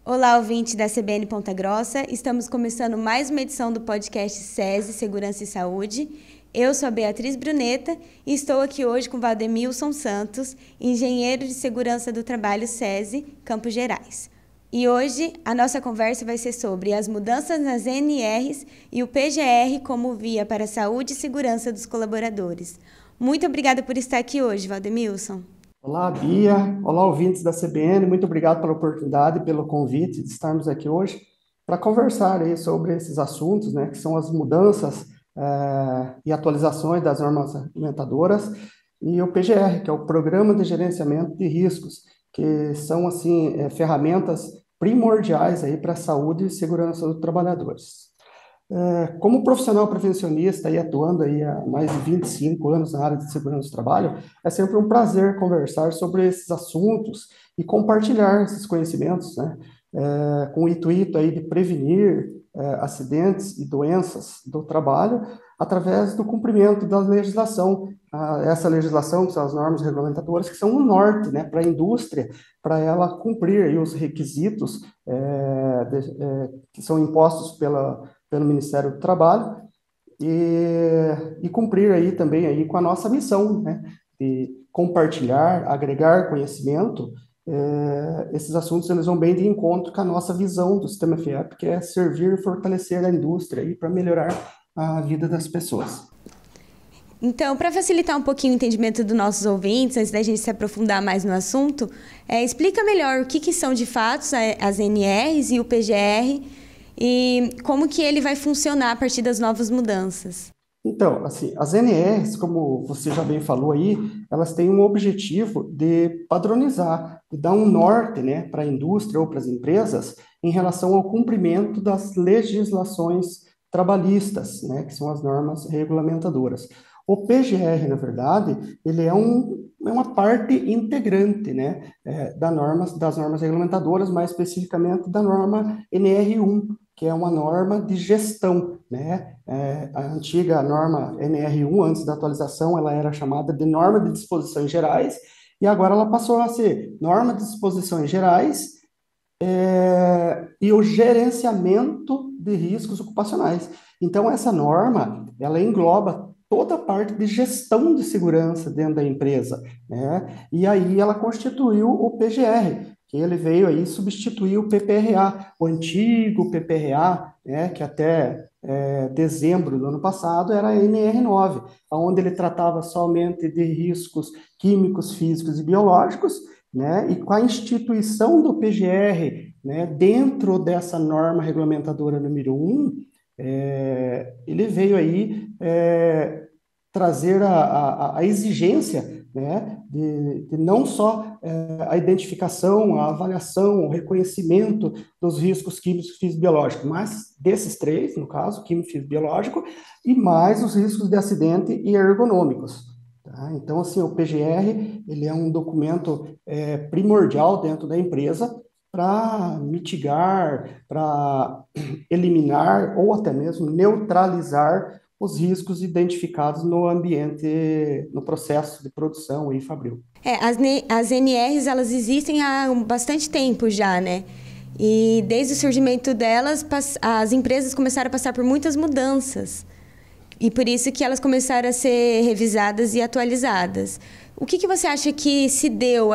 Olá, ouvinte da CBN Ponta Grossa. Estamos começando mais uma edição do podcast SESI Segurança e Saúde. Eu sou a Beatriz Bruneta e estou aqui hoje com Valdemilson Santos, engenheiro de segurança do trabalho SESI, Campos Gerais. E hoje a nossa conversa vai ser sobre as mudanças nas NRs e o PGR como via para a saúde e segurança dos colaboradores. Muito obrigada por estar aqui hoje, Valdemilson. Olá, Bia. Olá, ouvintes da CBN. Muito obrigado pela oportunidade e pelo convite de estarmos aqui hoje para conversar aí sobre esses assuntos, né, que são as mudanças e atualizações das normas alimentadoras e o PGR, que é o Programa de Gerenciamento de Riscos, que são, assim, ferramentas primordiais aí para a saúde e segurança dos trabalhadores. Como profissional prevencionista e atuando aí há mais de 25 anos na área de segurança do trabalho, é sempre um prazer conversar sobre esses assuntos e compartilhar esses conhecimentos, né, com o intuito aí de prevenir acidentes e doenças do trabalho através do cumprimento da legislação. Essa legislação, que são as normas regulamentadoras, que são o norte, né, para a indústria, para ela cumprir aí os requisitos que são impostos pelo Ministério do Trabalho e cumprir aí também aí com a nossa missão, né, de compartilhar, agregar conhecimento. Esses assuntos eles vão bem de encontro com a nossa visão do sistema FIEP, que é servir e fortalecer a indústria aí para melhorar a vida das pessoas. Então, para facilitar um pouquinho o entendimento dos nossos ouvintes, antes da gente se aprofundar mais no assunto, explica melhor o que são de fato as NRs e o PGR e como que ele vai funcionar a partir das novas mudanças. Então, assim, as NRs, como você já bem falou aí, elas têm um objetivo de padronizar, de dar um norte, né, para a indústria ou para as empresas em relação ao cumprimento das legislações trabalhistas, né, que são as normas regulamentadoras. O PGR, na verdade, ele é uma parte integrante, né, das normas regulamentadoras, mais especificamente da norma NR1, que é uma norma de gestão, né? A antiga norma NR1, antes da atualização, ela era chamada de norma de disposições gerais, e agora ela passou a ser norma de disposições gerais e o gerenciamento de riscos ocupacionais. Então, essa norma, ela engloba toda a parte de gestão de segurança dentro da empresa, né? E aí ela constituiu o PGR, que ele veio aí substituir o PPRA, o antigo PPRA, né, que até dezembro do ano passado era a NR9, onde ele tratava somente de riscos químicos, físicos e biológicos, né, e com a instituição do PGR, né, dentro dessa norma regulamentadora número 1, ele veio aí trazer a exigência, né, de não só a identificação, a avaliação, o reconhecimento dos riscos químicos, físicos e biológicos, mas desses três, no caso, químico, físico e biológico, e mais os riscos de acidente e ergonômicos. Tá? Então, assim, o PGR, ele é um documento primordial dentro da empresa para mitigar, para eliminar ou até mesmo neutralizar os riscos identificados no ambiente, no processo de produção e fabril. As NRs, elas existem há bastante tempo já, né? E desde o surgimento delas, as empresas começaram a passar por muitas mudanças. E por isso que elas começaram a ser revisadas e atualizadas. O que você acha que se deu,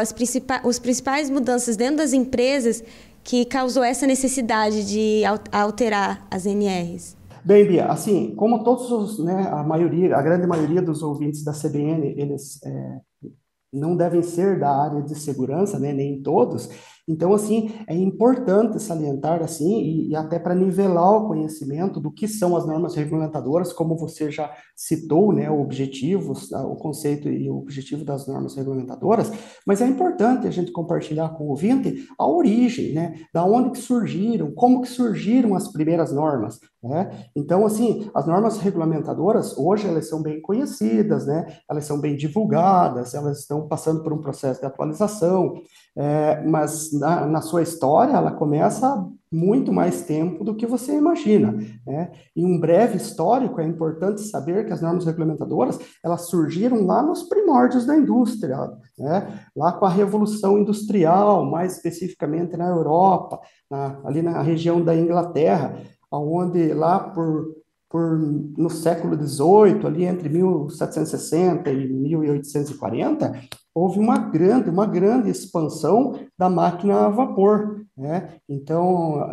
os principais mudanças dentro das empresas que causou essa necessidade de alterar as NRs? Bem, Bia, assim, como todos os, né, a grande maioria dos ouvintes da CBN, eles não devem ser da área de segurança, né, nem todos. Então, assim, é importante salientar, assim, e até para nivelar o conhecimento do que são as normas regulamentadoras, como você já citou, né, o conceito e o objetivo das normas regulamentadoras, mas é importante a gente compartilhar com o ouvinte a origem, né, da onde que surgiram, como que surgiram as primeiras normas, né? Então, assim, as normas regulamentadoras, hoje, elas são bem conhecidas, né, elas são bem divulgadas, elas estão passando por um processo de atualização, mas na sua história ela começa muito mais tempo do que você imagina, né? Em um breve histórico, é importante saber que as normas regulamentadoras, elas surgiram lá nos primórdios da indústria, né? Lá com a Revolução Industrial, mais especificamente na Europa, ali na região da Inglaterra, onde lá no século XVIII, ali entre 1760 e 1840, houve uma grande expansão da máquina a vapor, né? Então,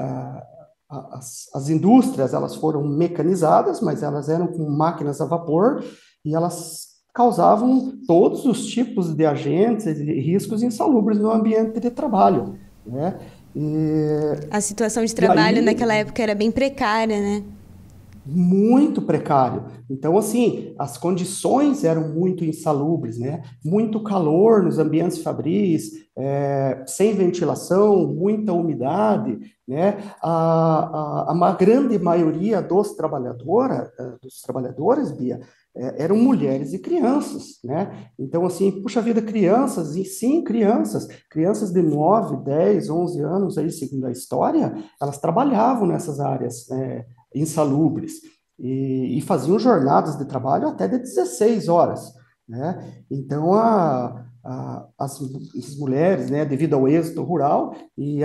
as indústrias, elas foram mecanizadas, mas elas eram com máquinas a vapor e elas causavam todos os tipos de agentes e riscos insalubres no ambiente de trabalho, né? A situação de E trabalho aí, naquela época era bem precária, né? muito precário. Então, assim, as condições eram muito insalubres, né? Muito calor nos ambientes fabris, sem ventilação, muita umidade, né? Uma grande maioria dos trabalhadores, Bia, eram mulheres e crianças, né? Então, assim, puxa vida, crianças, e sim, crianças de 9, 10, 11 anos, aí, segundo a história, elas trabalhavam nessas áreas, insalubres e faziam jornadas de trabalho até de 16 horas, né? Então, as mulheres, né, devido ao êxito rural, e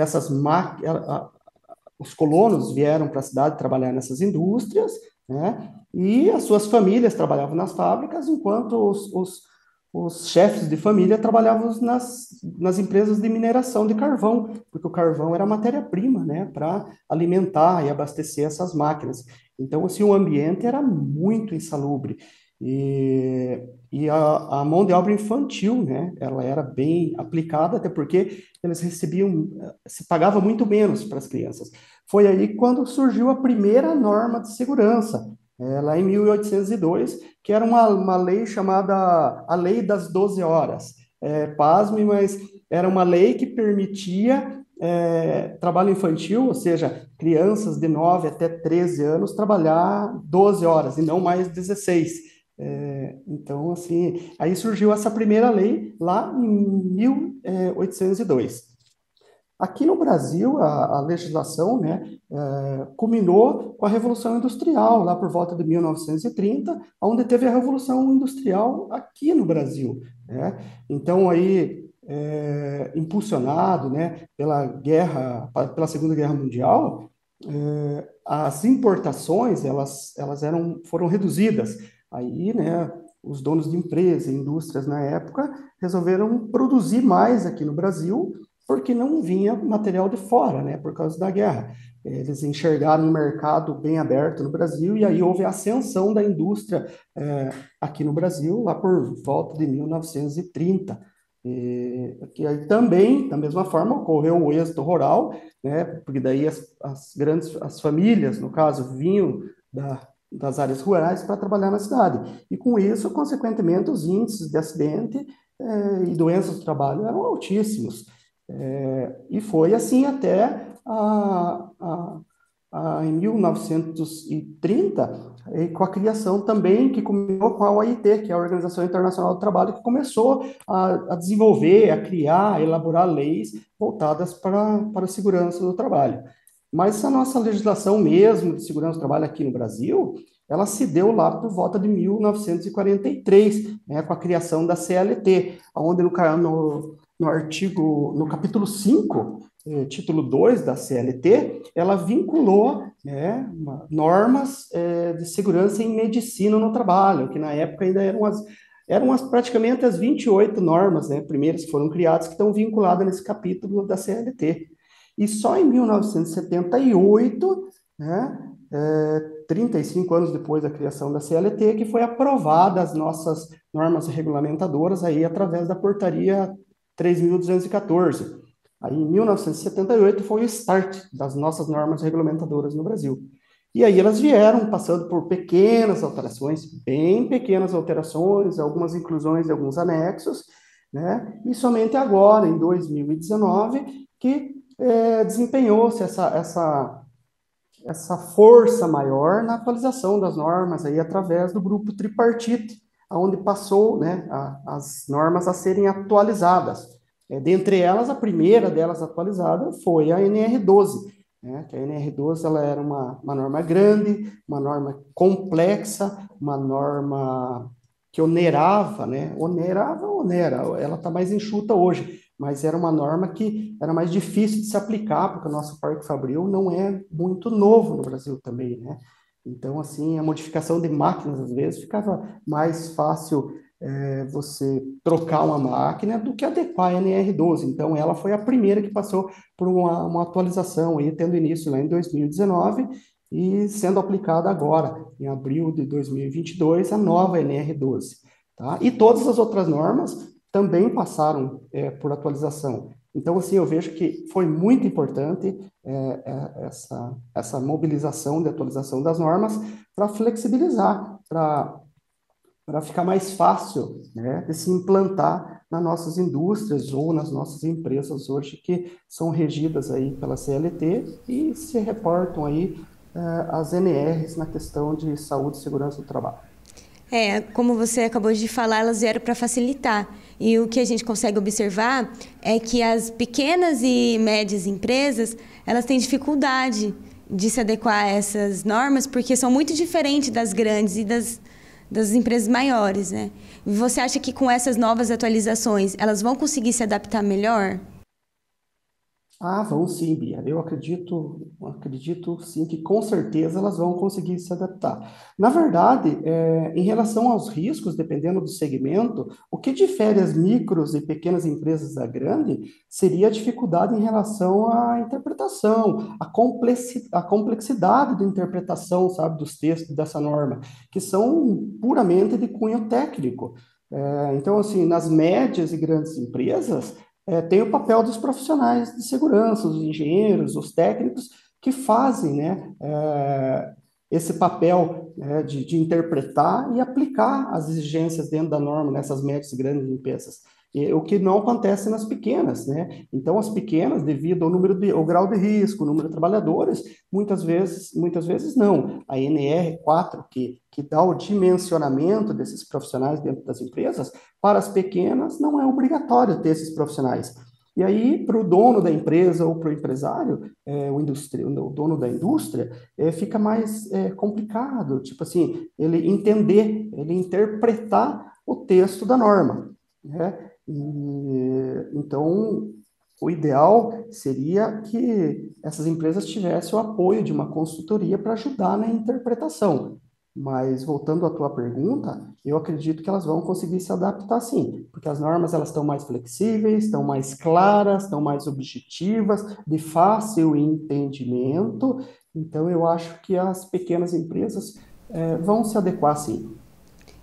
os colonos vieram para a cidade trabalhar nessas indústrias, né? E as suas famílias trabalhavam nas fábricas, enquanto os chefes de família trabalhavam nas empresas de mineração de carvão, porque o carvão era a matéria-prima, né, para alimentar e abastecer essas máquinas. Então, assim, o ambiente era muito insalubre. E a mão de obra infantil, né, ela era bem aplicada, até porque eles recebiam, se pagava muito menos para as crianças. Foi aí quando surgiu a primeira norma de segurança, lá em 1802, que era uma lei chamada a Lei das 12 Horas. Pasme, mas era uma lei que permitia trabalho infantil, ou seja, crianças de 9 até 13 anos trabalhar 12 horas e não mais 16. Então, assim, aí surgiu essa primeira lei lá em 1802. Aqui no Brasil, a legislação, né, culminou com a Revolução Industrial, lá por volta de 1930, onde teve a Revolução Industrial aqui no Brasil, né? Então, aí, impulsionado, né, pela Segunda Guerra Mundial, as importações, foram reduzidas. Aí, né, os donos de empresas, indústrias na época, resolveram produzir mais aqui no Brasil, porque não vinha material de fora, né, por causa da guerra. Eles enxergaram um mercado bem aberto no Brasil e aí houve a ascensão da indústria aqui no Brasil, lá por volta de 1930. Que aí também, da mesma forma, ocorreu o êxodo rural, né, porque daí as famílias, no caso, vinham das áreas rurais para trabalhar na cidade. E com isso, consequentemente, os índices de acidente e doenças do trabalho eram altíssimos. E foi assim até em 1930, com a criação também, que começou com a OIT, que é a Organização Internacional do Trabalho, que começou a desenvolver, a criar, a elaborar leis voltadas para a segurança do trabalho. Mas a nossa legislação mesmo de segurança do trabalho aqui no Brasil, ela se deu lá por volta de 1943, né, com a criação da CLT, onde no capítulo 5, título 2 da CLT, ela vinculou, né, normas de segurança em medicina no trabalho, que na época ainda praticamente as 28 normas, né, primeiras que foram criadas, que estão vinculadas nesse capítulo da CLT. E só em 1978, né, 35 anos depois da criação da CLT, que foi aprovada as nossas normas regulamentadoras aí através da portaria 3.214. Aí, em 1978, foi o start das nossas normas regulamentadoras no Brasil. E aí elas vieram passando por pequenas alterações, bem pequenas alterações, algumas inclusões e alguns anexos, né? E somente agora, em 2019, que desempenhou-se essa força maior na atualização das normas aí através do grupo tripartite, onde passou, né, as normas a serem atualizadas. Dentre elas, a primeira delas atualizada foi a NR12, né? Que a NR12 ela era uma norma grande, uma norma complexa, uma norma que onerava, né? Onera, ela está mais enxuta hoje, mas era uma norma que era mais difícil de se aplicar, porque o nosso Parque Fabril não é muito novo no Brasil também, né? Então, assim, a modificação de máquinas, às vezes, ficava mais fácil você trocar uma máquina do que adequar a NR12. Então, ela foi a primeira que passou por uma atualização, aí, tendo início lá em 2019 e sendo aplicada agora, em abril de 2022, a nova NR12. Tá? E todas as outras normas também passaram por atualização. Então, assim, eu vejo que foi muito importante essa mobilização de atualização das normas para flexibilizar, para ficar mais fácil, né, de se implantar nas nossas indústrias ou nas nossas empresas hoje que são regidas aí pela CLT e se reportam aí as NRs na questão de saúde e segurança do trabalho. Como você acabou de falar, elas vieram para facilitar. E o que a gente consegue observar é que as pequenas e médias empresas, elas têm dificuldade de se adequar a essas normas, porque são muito diferentes das grandes e das empresas maiores, né? Você acha que com essas novas atualizações, elas vão conseguir se adaptar melhor? Ah, vão sim, Bia. Eu acredito sim que com certeza elas vão conseguir se adaptar. Na verdade, em relação aos riscos, dependendo do segmento, o que difere as micros e pequenas empresas da grande seria a dificuldade em relação à interpretação, a complexidade de interpretação, sabe, dos textos dessa norma, que são puramente de cunho técnico. Então, assim, nas médias e grandes empresas, tem o papel dos profissionais de segurança, os engenheiros, os técnicos, que fazem, né, esse papel, né, de interpretar e aplicar as exigências dentro da norma nessas médias e grandes empresas. O que não acontece nas pequenas, né? Então, as pequenas, devido ao grau de risco, o número de trabalhadores, muitas vezes não. A NR4, que dá o dimensionamento desses profissionais dentro das empresas, para as pequenas, não é obrigatório ter esses profissionais. E aí, para o dono da empresa ou para o empresário, o dono da indústria, fica mais complicado, tipo assim, ele entender, ele interpretar o texto da norma, né? Então, o ideal seria que essas empresas tivessem o apoio de uma consultoria para ajudar na interpretação. Mas voltando à tua pergunta, eu acredito que elas vão conseguir se adaptar sim, porque as normas elas estão mais flexíveis, estão mais claras, estão mais objetivas, de fácil entendimento. Então eu acho que as pequenas empresas vão se adequar sim.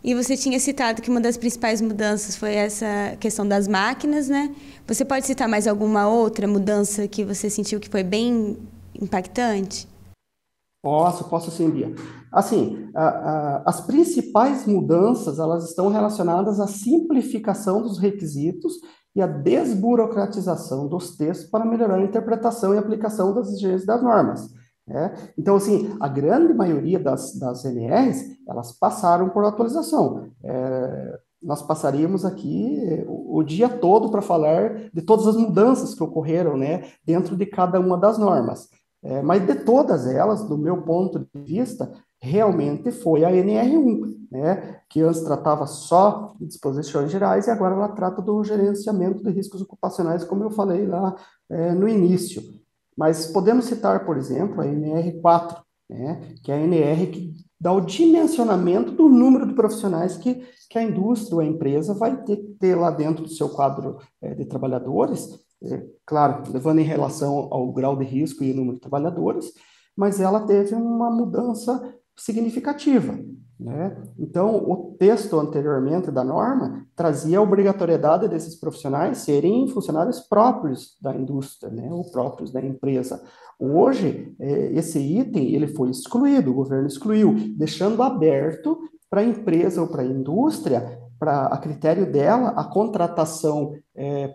E você tinha citado que uma das principais mudanças foi essa questão das máquinas, né? Você pode citar mais alguma outra mudança que você sentiu que foi bem impactante? Posso sim, Bia. Assim, as principais mudanças, elas estão relacionadas à simplificação dos requisitos e à desburocratização dos textos para melhorar a interpretação e aplicação das exigências das normas, né? Então, assim, a grande maioria das NRs, elas passaram por atualização. Nós passaríamos aqui o dia todo para falar de todas as mudanças que ocorreram, né, dentro de cada uma das normas. Mas de todas elas, do meu ponto de vista, realmente foi a NR1, né, que antes tratava só de disposições gerais e agora ela trata do gerenciamento de riscos ocupacionais, como eu falei lá no início. Mas podemos citar, por exemplo, a NR4, né, que é a NR que dá o dimensionamento do número de profissionais que a indústria ou a empresa vai ter lá dentro do seu quadro de trabalhadores, claro, levando em relação ao grau de risco e o número de trabalhadores, mas ela teve uma mudança significativa, né? Então, o texto anteriormente da norma trazia a obrigatoriedade desses profissionais serem funcionários próprios da indústria, né, ou próprios da empresa. Hoje, esse item ele foi excluído, o governo excluiu, deixando aberto para a empresa ou para a indústria, para a critério dela, a contratação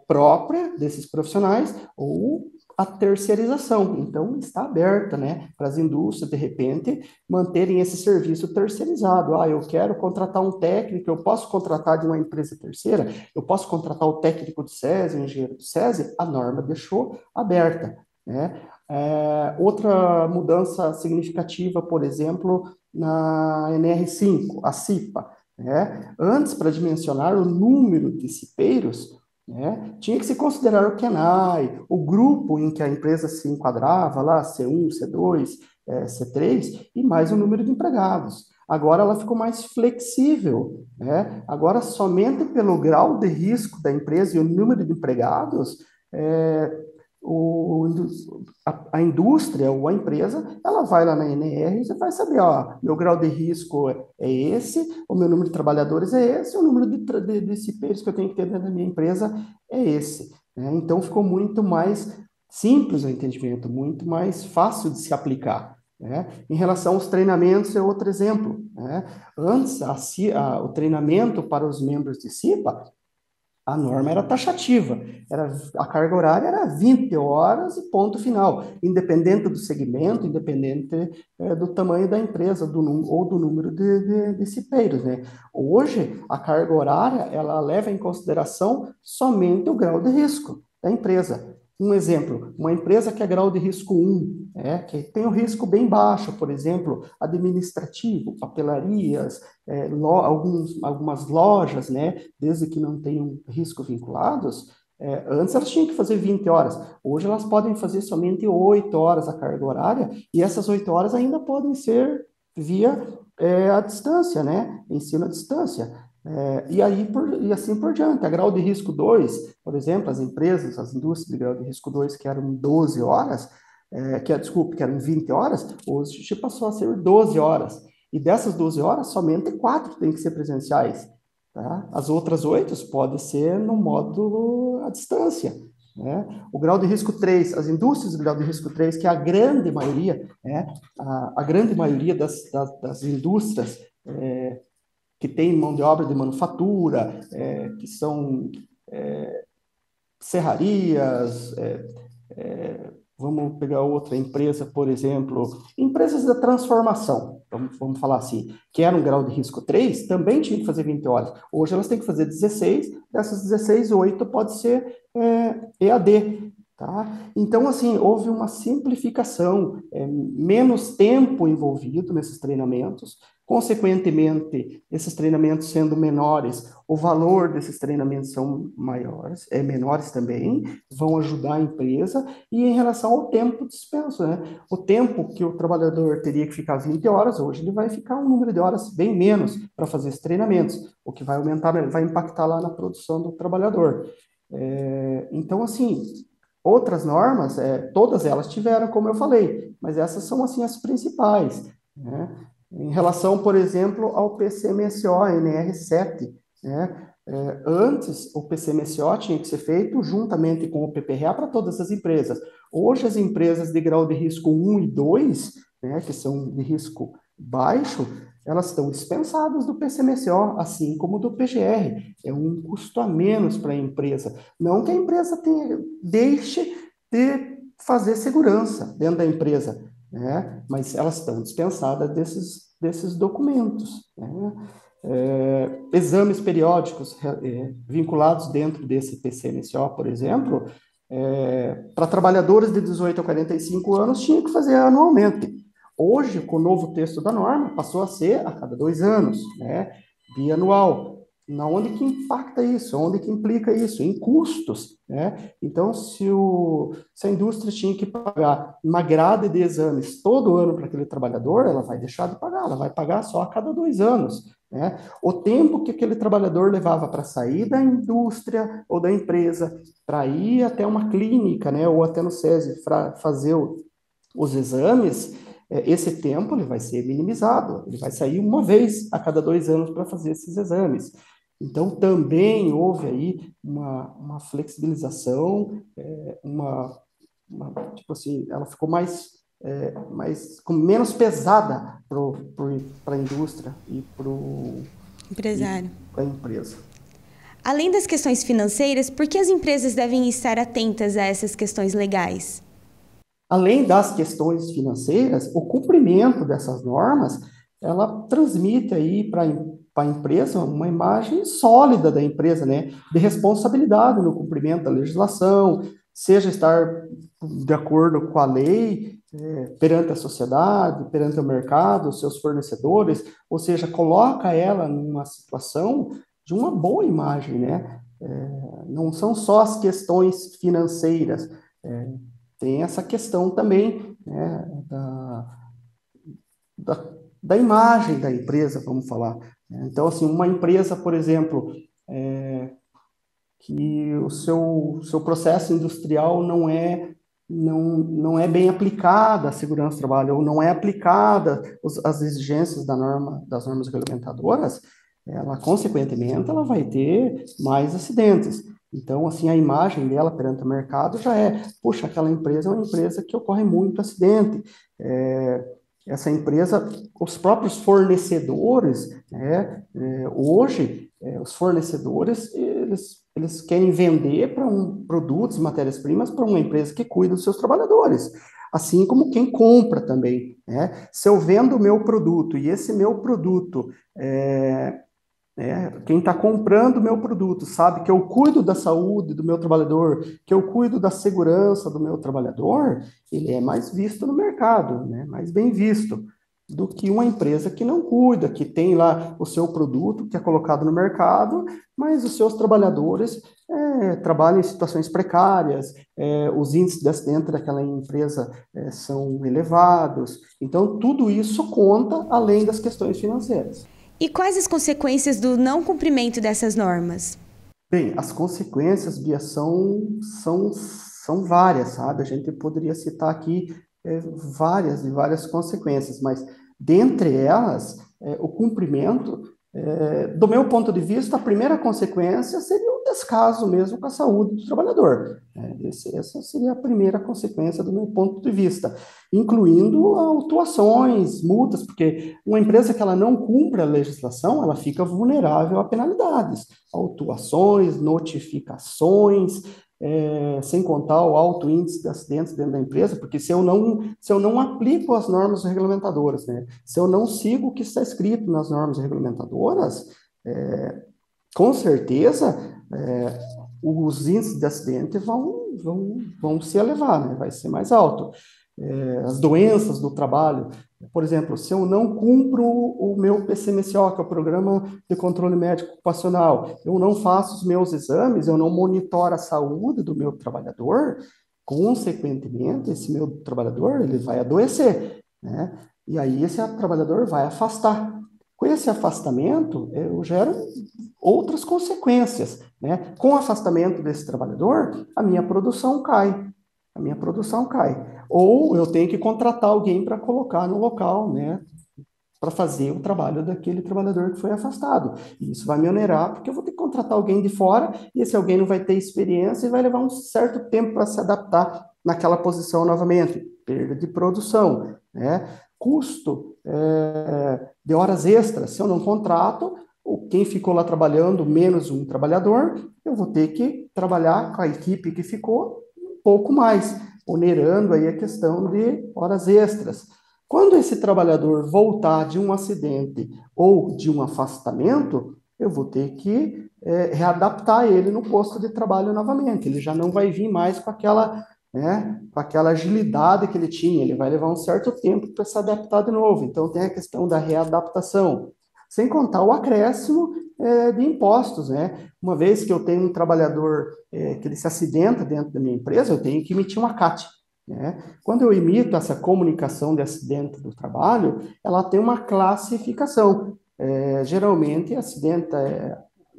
própria desses profissionais ou a terceirização. Então, está aberta, né, para as indústrias, de repente, manterem esse serviço terceirizado. Ah, eu quero contratar um técnico, eu posso contratar de uma empresa terceira, eu posso contratar o técnico do SESI, o engenheiro do SESI, a norma deixou aberta, né? Outra mudança significativa, por exemplo, na NR5, a CIPA, né? Antes, para dimensionar o número de cipeiros, né, tinha que se considerar o KENAI, o grupo em que a empresa se enquadrava, lá, C1, C2, C3, e mais o número de empregados. Agora ela ficou mais flexível, né? Agora, somente pelo grau de risco da empresa e o número de empregados, é, o, a indústria ou a empresa, ela vai lá na NR e você vai saber, ó, meu grau de risco é esse, o meu número de trabalhadores é esse, o número de cipeiros que eu tenho que ter dentro da minha empresa é esse, né? Então, ficou muito mais simples o entendimento, muito mais fácil de se aplicar, né? Em relação aos treinamentos, é outro exemplo, né? Antes, o treinamento para os membros de CIPA, a norma era taxativa, a carga horária era 20 horas e ponto final, independente do segmento, independente do tamanho da empresa ou do número de cipeiros, né? Hoje, a carga horária, ela leva em consideração somente o grau de risco da empresa. Um exemplo, uma empresa que é grau de risco 1, que tem um risco bem baixo, por exemplo, administrativo, papelarias, algumas lojas, né, desde que não tenham risco vinculados, antes elas tinham que fazer 20 horas, hoje elas podem fazer somente 8 horas a carga horária, e essas 8 horas ainda podem ser via a distância, né, ensino à distância. E assim por diante. A grau de risco 2, por exemplo, as empresas, as indústrias de grau de risco 2 que eram 12 horas, que eram 20 hoje passou a ser 12 horas. E dessas 12 horas, somente 4 têm que ser presenciais. Tá? As outras 8 podem ser no módulo à distância. Né? O grau de risco 3, as indústrias de grau de risco 3, que é a grande maioria, né? A grande maioria das indústrias que tem mão de obra de manufatura, que são serrarias, vamos pegar outra empresa, por exemplo, empresas da transformação, vamos falar assim, que era um grau de risco 3, também tinha que fazer 20 horas. Hoje elas têm que fazer 16, dessas 16, 8 pode ser EAD. Tá? Então, assim, houve uma simplificação, menos tempo envolvido nesses treinamentos, consequentemente, esses treinamentos sendo menores, o valor desses treinamentos são menores também, vão ajudar a empresa, e em relação ao tempo dispenso, né? O tempo que o trabalhador teria que ficar 20 horas, hoje ele vai ficar um número de horas bem menos para fazer esses treinamentos, o que vai aumentar, vai impactar lá na produção do trabalhador. Então, assim, outras normas, todas elas tiveram, como eu falei, mas essas são, assim, as principais, né? Em relação, por exemplo, ao PCMSO, NR7, né? Antes, o PCMSO tinha que ser feito juntamente com o PPRA para todas as empresas. Hoje, as empresas de grau de risco 1 e 2, né, que são de risco baixo, elas estão dispensadas do PCMSO, assim como do PGR. É um custo a menos para a empresa. Não que a empresa deixe de fazer segurança dentro da empresa, né? Mas elas estão dispensadas desses documentos, né? Exames periódicos vinculados dentro desse PCMSO, por exemplo, para trabalhadores de 18 a 45 anos, tinha que fazer anualmente. Hoje, com o novo texto da norma, passou a ser a cada 2 anos, né? Bianual. Na onde que impacta isso? Onde que implica isso? Em custos, né? Então, se a indústria tinha que pagar uma grade de exames todo ano para aquele trabalhador, ela vai deixar de pagar, ela vai pagar só a cada 2 anos, né? O tempo que aquele trabalhador levava para sair da indústria ou da empresa, para ir até uma clínica, né? Ou até no SESI, para fazer os exames, esse tempo ele vai ser minimizado, ele vai sair uma vez a cada 2 anos para fazer esses exames. Então, também houve aí uma flexibilização, tipo assim, ela ficou com menos pesada para a indústria e Empresário. para a empresa. Além das questões financeiras, por que as empresas devem estar atentas a essas questões legais? Além das questões financeiras, o cumprimento dessas normas, ela transmite aí para a empresa uma imagem sólida da empresa, né, de responsabilidade no cumprimento da legislação, seja estar de acordo com a lei, perante a sociedade, perante o mercado, os seus fornecedores, ou seja, coloca ela numa situação de uma boa imagem, né? Não são só as questões financeiras, tem essa questão também, né, da imagem da empresa, vamos falar. Então, assim, uma empresa, por exemplo, que o seu processo industrial não é bem aplicada a segurança do trabalho, ou não é aplicada as exigências das normas regulamentadoras, ela, consequentemente, ela vai ter mais acidentes. Então, assim, a imagem dela perante o mercado já puxa, aquela empresa é uma empresa que ocorre muito acidente. Essa empresa, os próprios fornecedores, hoje, os fornecedores, eles querem vender produtos, matérias-primas para uma empresa que cuida dos seus trabalhadores, assim como quem compra também, né? Se eu vendo o meu produto e esse meu produto, quem está comprando o meu produto sabe que eu cuido da saúde do meu trabalhador, que eu cuido da segurança do meu trabalhador, ele é mais visto no mercado, né? Mais bem visto do que uma empresa que não cuida, que tem lá o seu produto que é colocado no mercado, mas os seus trabalhadores trabalham em situações precárias, os índices de acidente daquela empresa são elevados. Então, tudo isso conta além das questões financeiras. E quais as consequências do não cumprimento dessas normas? Bem, as consequências, Bia, são várias, sabe? A gente poderia citar aqui várias e várias consequências, mas dentre elas, o cumprimento, do meu ponto de vista, a primeira consequência seria o descaso mesmo com a saúde do trabalhador. Essa seria a primeira consequência do meu ponto de vista, incluindo autuações, multas, porque uma empresa que ela não cumpre a legislação, ela fica vulnerável a penalidades, autuações, notificações, sem contar o alto índice de acidentes dentro da empresa, porque se eu não aplico as normas regulamentadoras, né, se eu não sigo o que está escrito nas normas regulamentadoras, com certeza os índices de acidente vão se elevar, né, vai ser mais alto. As doenças do trabalho, por exemplo, se eu não cumpro o meu PCMSO, que é o Programa de Controle Médico Ocupacional, eu não faço os meus exames, eu não monitoro a saúde do meu trabalhador, consequentemente, esse meu trabalhador, ele vai adoecer, né? E aí esse trabalhador vai afastar. Com esse afastamento, eu gero outras consequências, né? Com o afastamento desse trabalhador, a minha produção cai. A minha produção cai. Ou eu tenho que contratar alguém para colocar no local, né, para fazer o trabalho daquele trabalhador que foi afastado. E isso vai me onerar, porque eu vou ter que contratar alguém de fora, e esse alguém não vai ter experiência e vai levar um certo tempo para se adaptar naquela posição novamente. Perda de produção, né? Custo de horas extras. Se eu não contrato, quem ficou lá trabalhando, menos um trabalhador, eu vou ter que trabalhar com a equipe que ficou um pouco mais, onerando aí a questão de horas extras. Quando esse trabalhador voltar de um acidente ou de um afastamento, eu vou ter que readaptar ele no posto de trabalho novamente. Ele já não vai vir mais com aquela agilidade que ele tinha. Ele vai levar um certo tempo para se adaptar de novo. Então, tem a questão da readaptação. Sem contar o acréscimo de impostos, né? Uma vez que eu tenho um trabalhador que ele se acidenta dentro da minha empresa, eu tenho que emitir uma CAT. Né? Quando eu emito essa comunicação de acidente do trabalho, ela tem uma classificação. Geralmente, acidente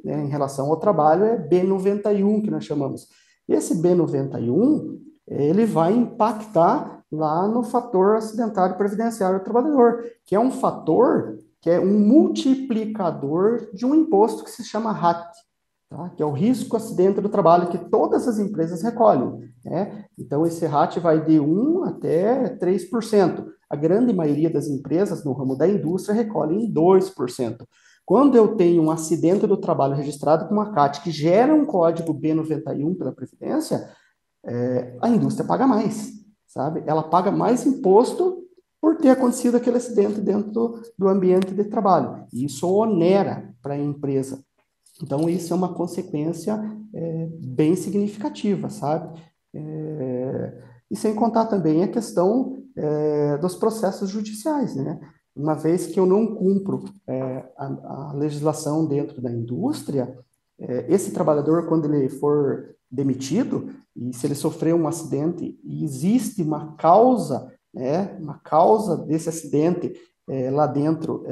né, em relação ao trabalho é B91, que nós chamamos. Esse B91, ele vai impactar lá no fator acidentário previdenciário do trabalhador, que é um fator que é um multiplicador de um imposto que se chama RAT, tá? Que é o risco acidente do trabalho, que todas as empresas recolhem. Né? Então, esse RAT vai de 1 até 3%. A grande maioria das empresas no ramo da indústria recolhem 2%. Quando eu tenho um acidente do trabalho registrado com uma CAT que gera um código B91 pela Previdência, a indústria paga mais, sabe? Ela paga mais imposto por ter acontecido aquele acidente dentro do ambiente de trabalho. E isso onera para a empresa. Então, isso é uma consequência bem significativa, sabe? E sem contar também a questão dos processos judiciais, né? Uma vez que eu não cumpro a legislação dentro da indústria, esse trabalhador, quando ele for demitido, e se ele sofrer um acidente e existe uma causa, né, uma causa desse acidente lá dentro,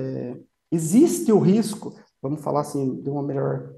existe o risco, vamos falar assim,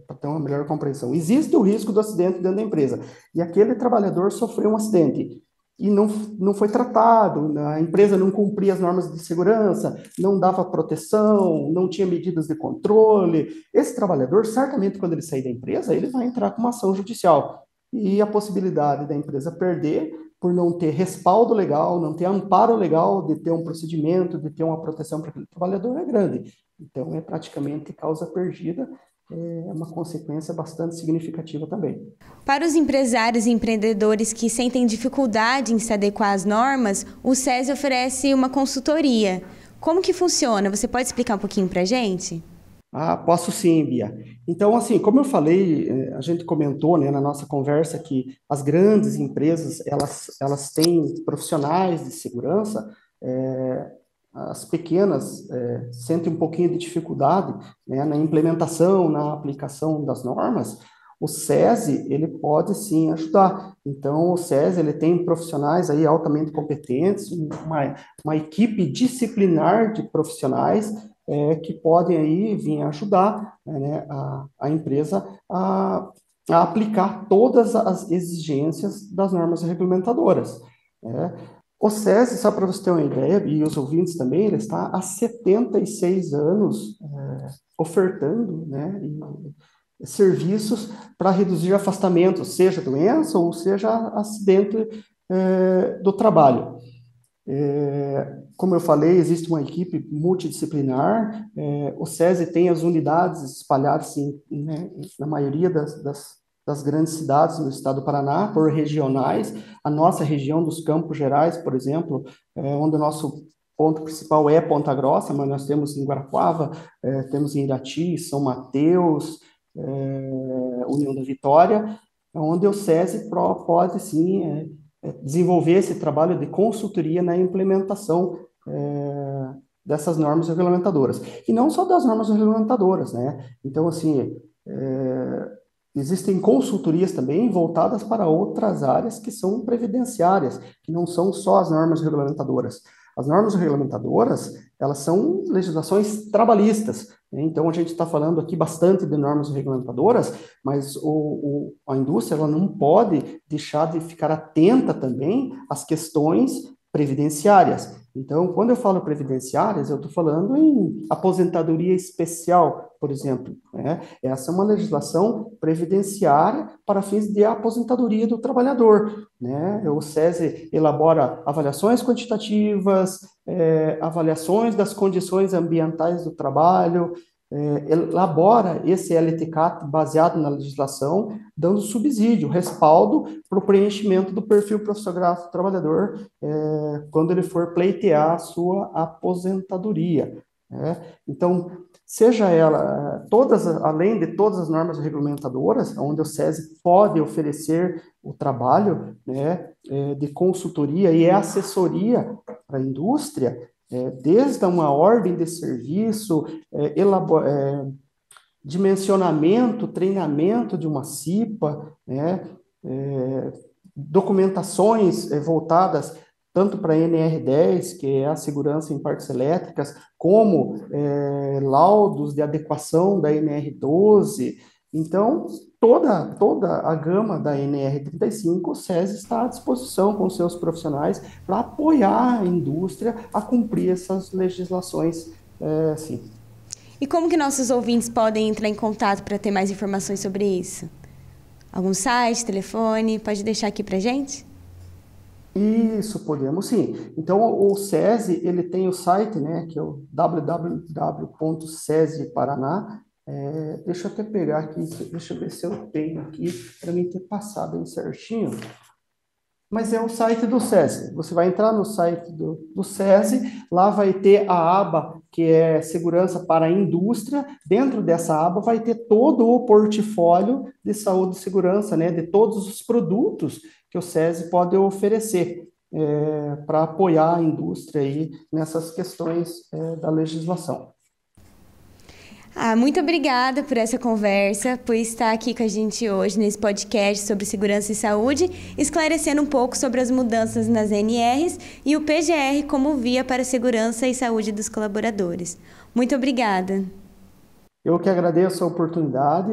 para ter uma melhor compreensão, existe o risco do acidente dentro da empresa, e aquele trabalhador sofreu um acidente, e não foi tratado, a empresa não cumpria as normas de segurança, não dava proteção, não tinha medidas de controle. Esse trabalhador, certamente, quando ele sair da empresa, ele vai entrar com uma ação judicial. E a possibilidade da empresa perder por não ter respaldo legal, não ter amparo legal de ter um procedimento, de ter uma proteção para aquele trabalhador é grande. Então, é praticamente causa perdida, é uma consequência bastante significativa também. Para os empresários e empreendedores que sentem dificuldade em se adequar às normas, o SESI oferece uma consultoria. Como que funciona? Você pode explicar um pouquinho para a gente? Posso sim, Bia. Então, assim, como eu falei, a gente comentou, né, na nossa conversa que as grandes empresas, elas têm profissionais de segurança, as pequenas sentem um pouquinho de dificuldade, né, na implementação, na aplicação das normas. O SESI, ele pode sim ajudar. Então, o SESI, ele tem profissionais aí altamente competentes, uma equipe disciplinar de profissionais que podem aí vir ajudar, né, a empresa a aplicar todas as exigências das normas regulamentadoras, né? O SESI, só para você ter uma ideia, e os ouvintes também, ele está há 76 anos ofertando, né, serviços para reduzir afastamentos, seja doença ou seja acidente do trabalho. Como eu falei, existe uma equipe multidisciplinar, o SESI tem as unidades espalhadas assim, né, na maioria das grandes cidades no estado do Paraná, por regionais. A nossa região dos Campos Gerais, por exemplo, onde o nosso ponto principal é Ponta Grossa, mas nós temos em Guarapuava, temos em Irati, São Mateus, União da Vitória, onde o SESI pode, sim, desenvolver esse trabalho de consultoria na implementação dessas normas regulamentadoras. E não só das normas regulamentadoras, né? Então, assim, existem consultorias também voltadas para outras áreas que são previdenciárias, que não são só as normas regulamentadoras. As normas regulamentadoras, elas são legislações trabalhistas, né? Então, a gente está falando aqui bastante de normas regulamentadoras, mas a indústria ela não pode deixar de ficar atenta também às questões previdenciárias. Então, quando eu falo previdenciárias, eu estou falando em aposentadoria especial, por exemplo, né? Essa é uma legislação previdenciária para fins de aposentadoria do trabalhador, né? O SESI elabora avaliações quantitativas, avaliações das condições ambientais do trabalho, elabora esse LTCAT baseado na legislação, dando subsídio, respaldo para o preenchimento do perfil profissional do trabalhador quando ele for pleitear a sua aposentadoria, né? Então, seja ela, além de todas as normas regulamentadoras, onde o SESI pode oferecer o trabalho, né, de consultoria e assessoria para a indústria, desde uma ordem de serviço, dimensionamento, treinamento de uma CIPA, né, documentações voltadas tanto para a NR10, que é a segurança em partes elétricas, como laudos de adequação da NR12. Então, toda a gama da NR35, o SESI está à disposição com seus profissionais para apoiar a indústria a cumprir essas legislações, sim. E como que nossos ouvintes podem entrar em contato para ter mais informações sobre isso? Algum site, telefone? Pode deixar aqui para a gente? Isso, podemos sim. Então, o SESI, ele tem o site, né, que é o www.sesiparaná. Deixa eu até pegar aqui, deixa eu ver se eu tenho aqui, para mim ter passado aí certinho. Mas é o site do SESI. Você vai entrar no site do SESI, lá vai ter a aba que é Segurança para a Indústria. Dentro dessa aba vai ter todo o portfólio de saúde e segurança, né, de todos os produtos que o SESI pode oferecer para apoiar a indústria aí nessas questões da legislação. Muito obrigada por essa conversa, por estar aqui com a gente hoje nesse podcast sobre segurança e saúde, esclarecendo um pouco sobre as mudanças nas NRs e o PGR como via para a segurança e saúde dos colaboradores. Muito obrigada. Eu que agradeço a oportunidade,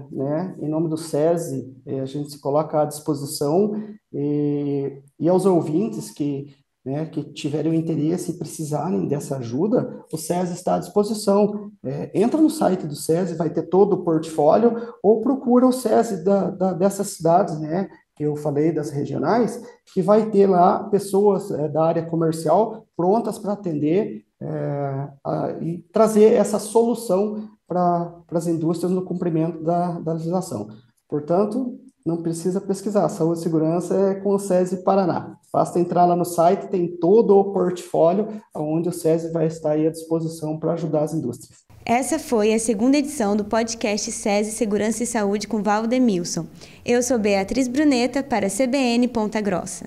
né? Em nome do SESI, a gente se coloca à disposição e aos ouvintes que tiverem o interesse e precisarem dessa ajuda, o SESI está à disposição. Entra no site do SESI, vai ter todo o portfólio, ou procura o SESI dessas cidades, né, que eu falei, das regionais, que vai ter lá pessoas da área comercial prontas para atender e trazer essa solução para as indústrias no cumprimento da legislação. Portanto, não precisa pesquisar. Saúde e segurança é com o SESI Paraná. Basta entrar lá no site, tem todo o portfólio, onde o SESI vai estar aí à disposição para ajudar as indústrias. Essa foi a segunda edição do podcast SESI Segurança e Saúde com Valdemilson. Eu sou Beatriz Bruneta para a CBN Ponta Grossa.